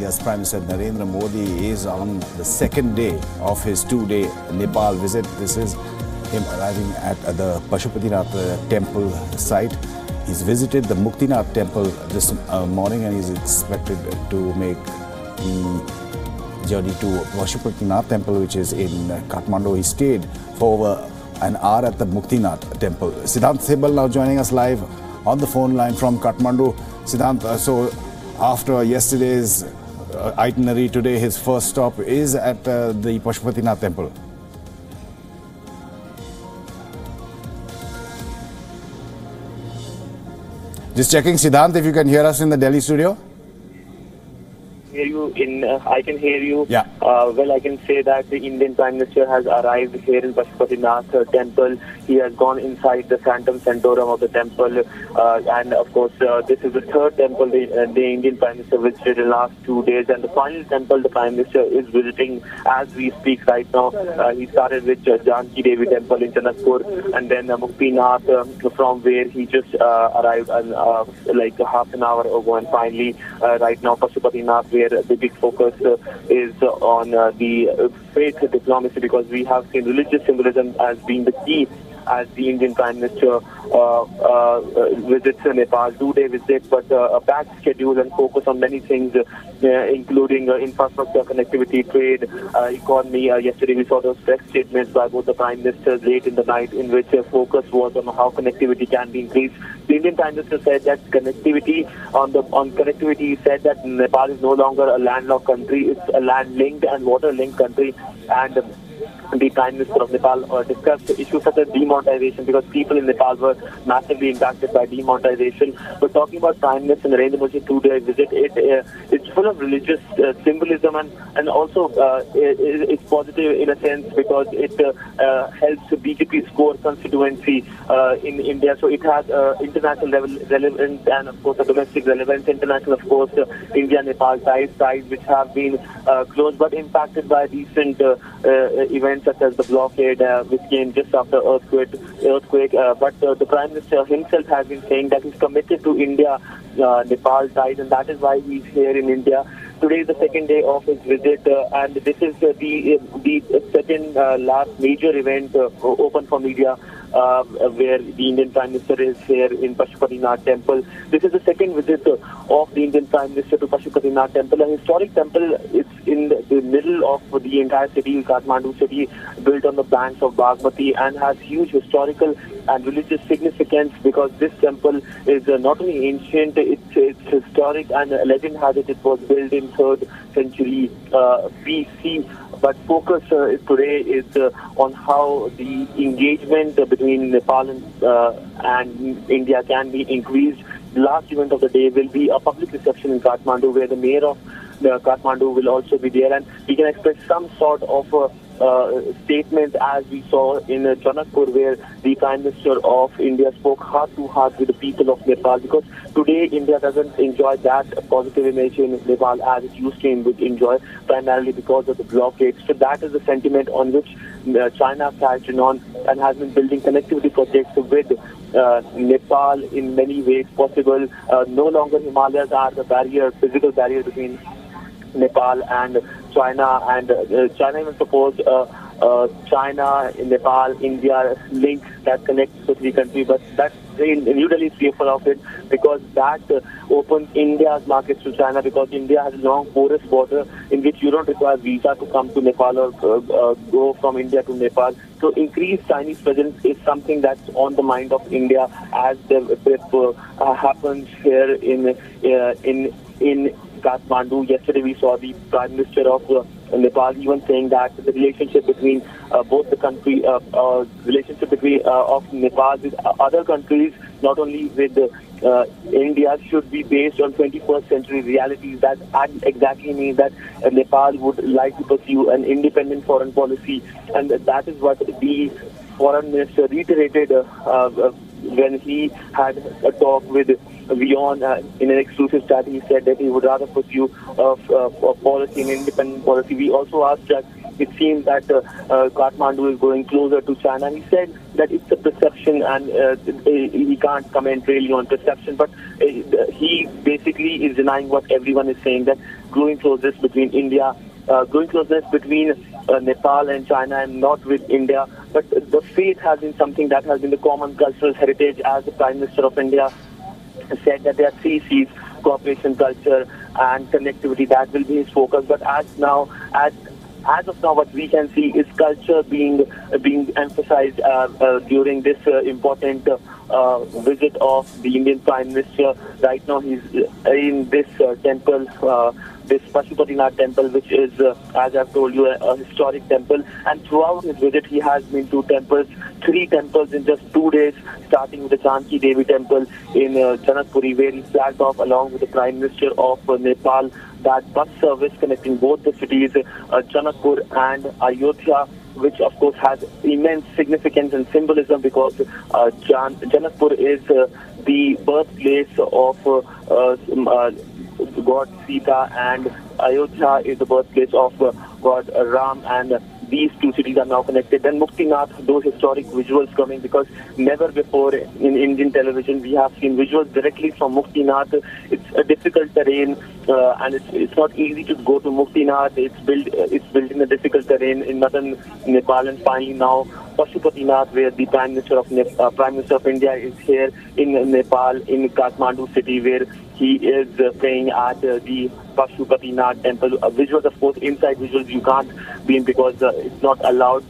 India's Prime Minister Narendra Modi is on the second day of his two-day Nepal visit. This is him arriving at the Pashupatinath temple site. He's visited the Muktinath temple this morning and he's expected to make the journey to Pashupatinath temple, which is in Kathmandu. He stayed for over an hour at the Muktinath temple. Siddhant Sebal now joining us live on the phone line from Kathmandu. Siddhant, so after yesterday's itinerary, today his first stop is at the Pashupatinath temple. Just checking, Siddhant, if you can hear us in the Delhi studio. I can hear you. Yeah. Well, I can say that the Indian Prime Minister has arrived here in Pashupatinath temple. He has gone inside the Sanctum Sanctorum of the temple, and of course, this is the third temple the Indian Prime Minister visited in the last 2 days, and the final temple the Prime Minister is visiting as we speak right now. He started with Janki Devi Temple in Janakpur, and then Muktinath, from where he just arrived like half an hour ago, and finally right now Pashupatinath, where the big focus is on the faith diplomacy, because we have seen religious symbolism as being the key as the Indian Prime Minister visits Nepal, 2-day visit, but a packed schedule and focus on many things, including infrastructure, connectivity, trade, economy. Yesterday we saw those press statements by both the Prime Ministers late in the night, in which focus was on how connectivity can be increased. The Indian Prime Minister said that connectivity, he said that Nepal is no longer a landlocked country, it's a land-linked and water-linked country, and the Prime Minister of Nepal discussed issues such as demonetization, because people in Nepal were massively impacted by demonetization. But talking about Prime Minister Narendra Modi's 2-day visit, it's full of religious symbolism, and also it's positive in a sense because it helps BJP score constituency in India. So it has international relevance and of course a domestic relevance. International, of course, India-Nepal ties which have been close but impacted by recent events such as the blockade, which came just after earthquake. But the Prime Minister himself has been saying that he's committed to India-Nepal ties, and that is why he's here in India. Today is the second day of his visit, and this is the second last major event open for media, where the Indian Prime Minister is here in Pashupatinath temple. This is the second visit of the Indian Prime Minister to Pashupatinath temple, a historic temple. It's in the middle of the entire city, Kathmandu city, built on the banks of Bagmati, and has huge historical and religious significance, because this temple is not only ancient, it's historic, and legend has it was built in 3rd century BC. But focus today is on how the engagement between Nepal and India can be increased. The last event of the day will be a public reception in Kathmandu, where the mayor of Kathmandu will also be there, and we can expect some sort of statements as we saw in Janakpur, where the Prime Minister of India spoke heart to heart with the people of Nepal, because today India doesn't enjoy that positive image in Nepal as it used to enjoy, primarily because of the blockade. So that is the sentiment on which China has on and has been building connectivity projects with Nepal in many ways possible. No longer Himalayas are the physical barrier between Nepal and China, and China even proposed China, Nepal, India link that connects the three countries, but that's New Delhi is fearful of it, because that opens India's markets to China, because India has a long porous border in which you don't require visa to come to Nepal or go from India to Nepal. So increased Chinese presence is something that's on the mind of India as the trip happens here in Kathmandu. Yesterday we saw the Prime Minister of Nepal even saying that the relationship between both the country, relationship between of Nepal with other countries, not only with India, should be based on 21st century realities. That exactly means that Nepal would like to pursue an independent foreign policy, and that is what the foreign minister reiterated when he had a talk with WION in an exclusive chat. He said that he would rather pursue a policy, an independent policy. We also asked that it seems that Kathmandu is going closer to China. He said that it's a perception, and he can't comment really on perception, but he basically is denying what everyone is saying, that growing closeness between India, growing closeness between Nepal and China, and not with India. But the faith has been something that has been the common cultural heritage, as the Prime Minister of India said that there are three C's: cooperation, culture, and connectivity. That will be his focus. But as of now, what we can see is culture being emphasized during this important visit of the Indian Prime Minister. Right now, he's in this temple, this Pashupatinath temple, which is, as I've told you, a historic temple. And throughout his visit, he has been to temples, three temples in just 2 days, starting with the Janki Devi temple in Janakpuri, where he flagged off along with the Prime Minister of Nepal that bus service connecting both the cities, Janakpur and Ayodhya, which of course has immense significance and symbolism, because Janakpur is the birthplace of God Sita, and Ayodhya is the birthplace of God Ram, and these two cities are now connected. Then Muktinath, those historic visuals coming, because never before in Indian television we have seen visuals directly from Muktinath. It's a difficult terrain, and it's not easy to go to Muktinath. It's built in a difficult terrain in northern Nepal. And finally now Pashupatinath, where the Prime Minister of India is here in Nepal, in Kathmandu city, where he is praying at the Pashupatinath temple. Visuals, of course, inside visuals you can't be in, because it's not allowed.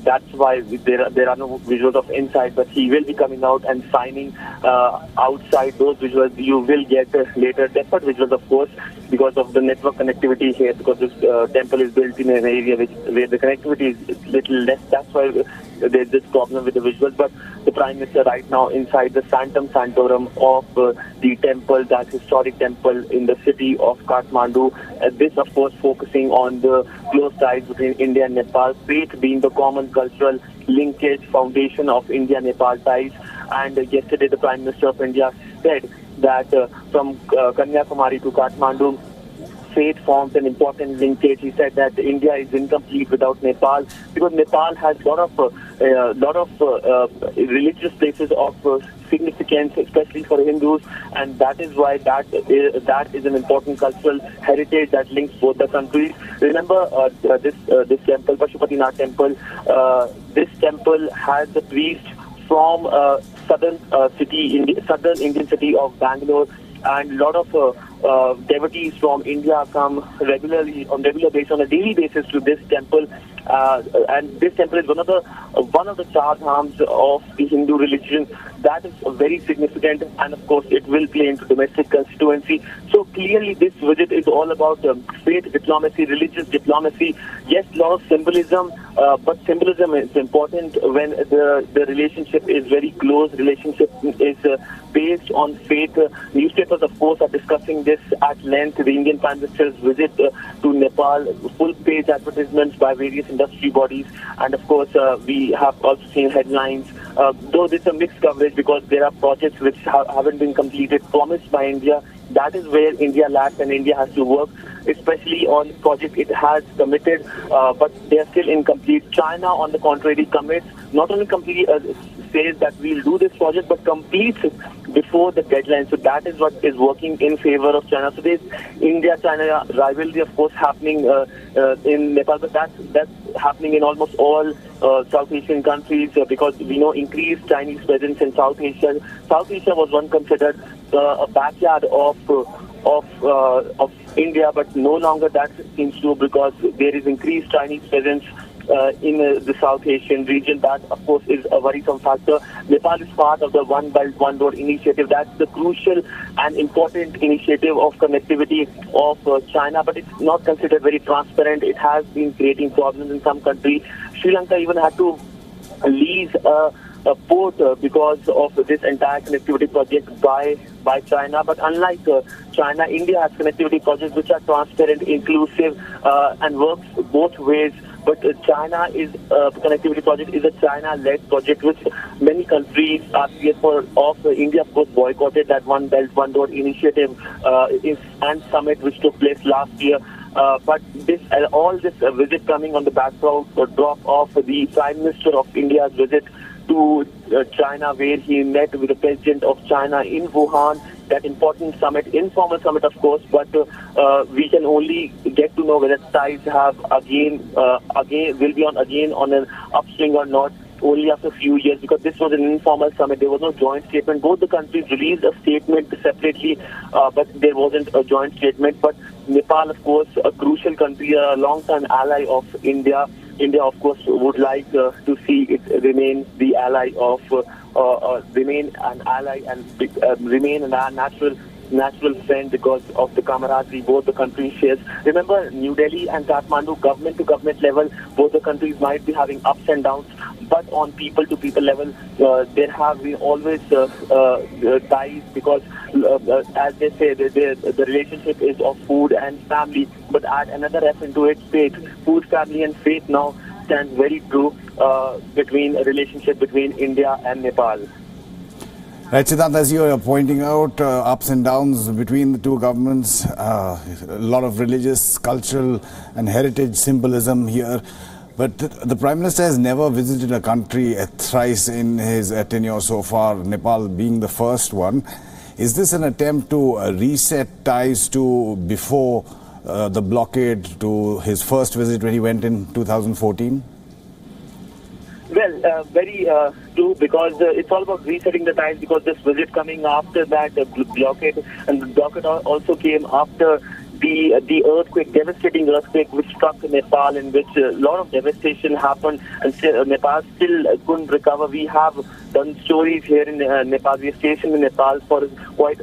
That's why there are no visuals of inside, but he will be coming out and signing outside. Those visuals you will get later. Separate visuals, of course, because of the network connectivity here, because this temple is built in an area where the connectivity is little less. That's why there's this problem with the visuals. But the Prime Minister right now inside the Sanctum Sanctorum of the temple, that historic temple in the city of Kathmandu. This, of course, focusing on the close ties between India and Nepal, faith being the common cultural linkage, foundation of India-Nepal ties. And yesterday the Prime Minister of India said that from Kanyakumari to Kathmandu, faith forms an important linkage. He said that India is incomplete without Nepal, because Nepal has a lot of religious places of significance, especially for Hindus, and that is why that is an important cultural heritage that links both the countries. Remember this temple, Pashupatinath temple. This temple has the priest from southern Indian city of Bangalore, and a lot of devotees from India come on regular basis, on a daily basis, to this temple. And this temple is one of the Char Dhams of the Hindu religion. That is very significant, and of course it will play into domestic constituency. So clearly this visit is all about faith diplomacy, religious diplomacy. Yes, a lot of symbolism, but symbolism is important when the relationship is very close. Relationship is based on faith. Newspapers, of course, are discussing this at length. The Indian Prime Minister's visit to Nepal, full-page advertisements by various industry bodies, and of course we have also seen headlines, though there's a mixed coverage, because there are projects which haven't been completed, promised by India. That is where India lacks, and India has to work, especially on projects it has committed, but they are still incomplete. China, on the contrary, commits, not only says that we'll do this project, but completes before the deadline. So that is what is working in favor of China. So there's India-China rivalry, of course, happening in Nepal, but that's happening in almost all South Asian countries, because we know increased Chinese presence in South Asia. South Asia was once considered a backyard of India, but no longer that seems true, because there is increased Chinese presence in the South Asian region. That, of course, is a worrisome factor. Nepal is part of the One Belt, One Road initiative. That's the crucial and important initiative of connectivity of China, but it's not considered very transparent. It has been creating problems in some countries. Sri Lanka even had to lease a port because of this entire connectivity project by China. But unlike China, India has connectivity projects which are transparent, inclusive, and works both ways. But China connectivity project is a China-led project, which many countries are fearful of. India, of course, boycotted that One Belt, One Road initiative and summit which took place last year. But all this visit coming on the backdrop of the Prime Minister of India's visit to China, where he met with the President of China in Wuhan. that important summit, informal summit of course, but we can only get to know whether ties have will be on an upswing or not only after a few years, because this was an informal summit. There was no joint statement. Both the countries released a statement separately, but there wasn't a joint statement. But Nepal, of course, a crucial country, a long-time ally of India. India, of course, would like to see it remain the ally of, remain an ally and remain a natural friend because of the camaraderie both the countries share. Remember, New Delhi and Kathmandu, government to government level, both the countries might be having ups and downs, but on people to people level, there have been always ties, because as they say, the relationship is of food and family, but add another F into it, faith. Food, family and faith now stands very true between a relationship between India and Nepal. Right, Siddhant, as you are pointing out, ups and downs between the two governments, a lot of religious, cultural and heritage symbolism here. But the Prime Minister has never visited a country thrice in his tenure so far, Nepal being the first one. Is this an attempt to reset ties to before the blockade, to his first visit when he went in 2014? Well, very true, because it's all about resetting the ties, because this visit coming after that blockade, and the blockade also came after the earthquake, devastating earthquake which struck Nepal, in which a lot of devastation happened, and Nepal still couldn't recover. We have done stories here in Nepal. We are stationed in Nepal for quite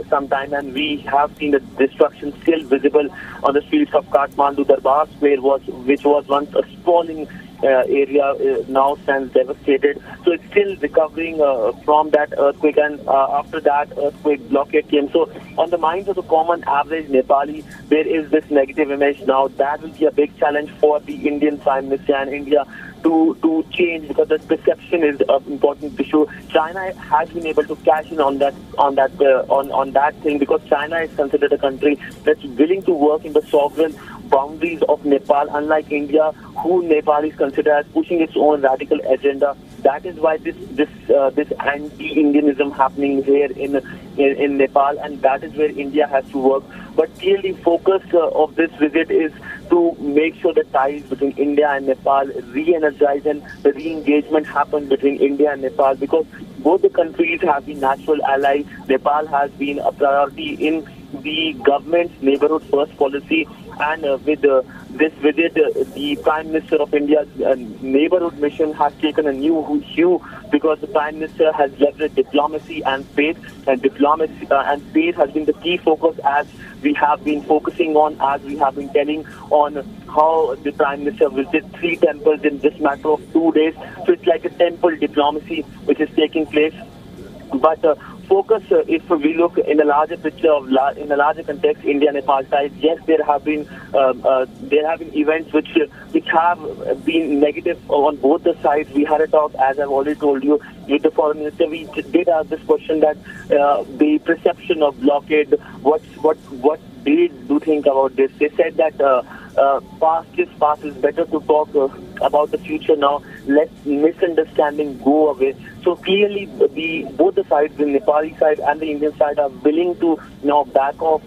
some time, and we have seen the destruction still visible on the streets of Kathmandu. Darbar Square, which was once a sprawling area, now stands devastated. So it's still recovering from that earthquake, and after that earthquake, blockade came. So on the minds of the common average Nepali, there is this negative image now. That will be a big challenge for the Indian Prime Minister and India to change, because the perception is an important issue. China has been able to cash in on that thing, because China is considered a country that's willing to work in the sovereign boundaries of Nepal, unlike India, who Nepal is considered as pushing its own radical agenda. That is why this anti-Indianism happening here in Nepal, and that is where India has to work. But clearly, focus of this visit is to make sure the ties between India and Nepal re-energize, and the re-engagement happen between India and Nepal, because both the countries have been natural allies. Nepal has been a priority in the government's neighborhood first policy, and with this visit, the Prime Minister of India's neighborhood mission has taken a new hue, because the Prime Minister has leveraged diplomacy and faith, and diplomacy and faith has been the key focus, as we have been focusing on, as we have been telling on how the Prime Minister visited 3 temples in this matter of 2 days. So it's like a temple diplomacy which is taking place. But focus, if we look in a larger picture in a larger context, India-Nepal ties, yes, there have been events which have been negative on both the sides. We had a talk, as I've already told you, with the Foreign Minister. We did ask this question, that the perception of blockade, what they do think about this. They said that past is past. It's better to talk about the future now. Let misunderstanding go away. So clearly, both the sides, the Nepali side and the Indian side, are willing to now back off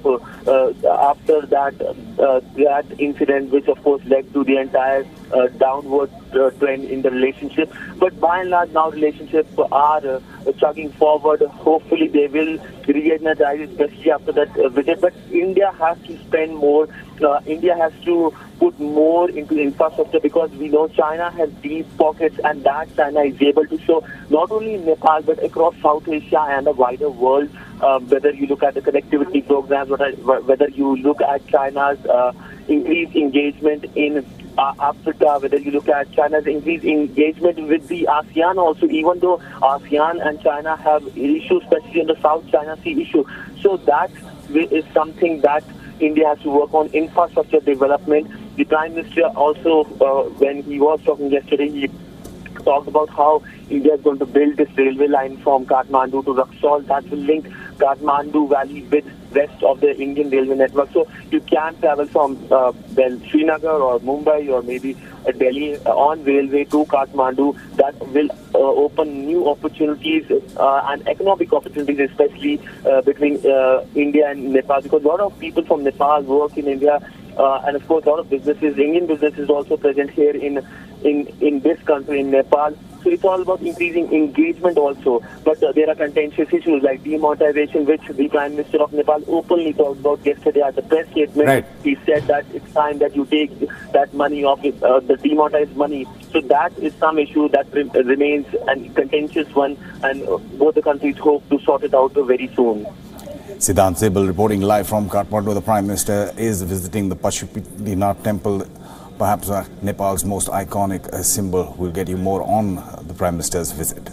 after that incident, which of course led to the entire downward trend in the relationship. But by and large, now relationships are chugging forward. Hopefully, they will re-energize, especially after that visit. But India has to spend more. India has to put more into infrastructure, because we know China has deep pockets, and that China is able to show not only in Nepal but across South Asia and the wider world. Whether you look at the connectivity programs, whether you look at China's increased engagement in Africa, whether you look at China's increased engagement with the ASEAN also, even though ASEAN and China have issues, especially on the South China Sea issue. So that is something that India has to work on, infrastructure development. The Prime Minister also, when he was talking yesterday, he talked about how India is going to build this railway line from Kathmandu to Raxaul that will link Kathmandu Valley with rest of the Indian railway network. So you can travel from Srinagar or Mumbai or maybe Delhi on railway to Kathmandu. That will open new opportunities and economic opportunities, especially between India and Nepal, because a lot of people from Nepal work in India, and of course a lot of businesses, Indian businesses also present here in this country, in Nepal. So it's all about increasing engagement also. But there are contentious issues like demonetization, which the Prime Minister of Nepal openly talked about yesterday at the press statement. Right. He said that it's time that you take that money off, the demonetized money. So that is some issue that remains a contentious one, and both the countries hope to sort it out very soon. Siddhant Sibal reporting live from Kathmandu. The Prime Minister is visiting the Pashupatinath temple, perhaps Nepal's most iconic symbol. We'll get you more on the Prime Minister's visit.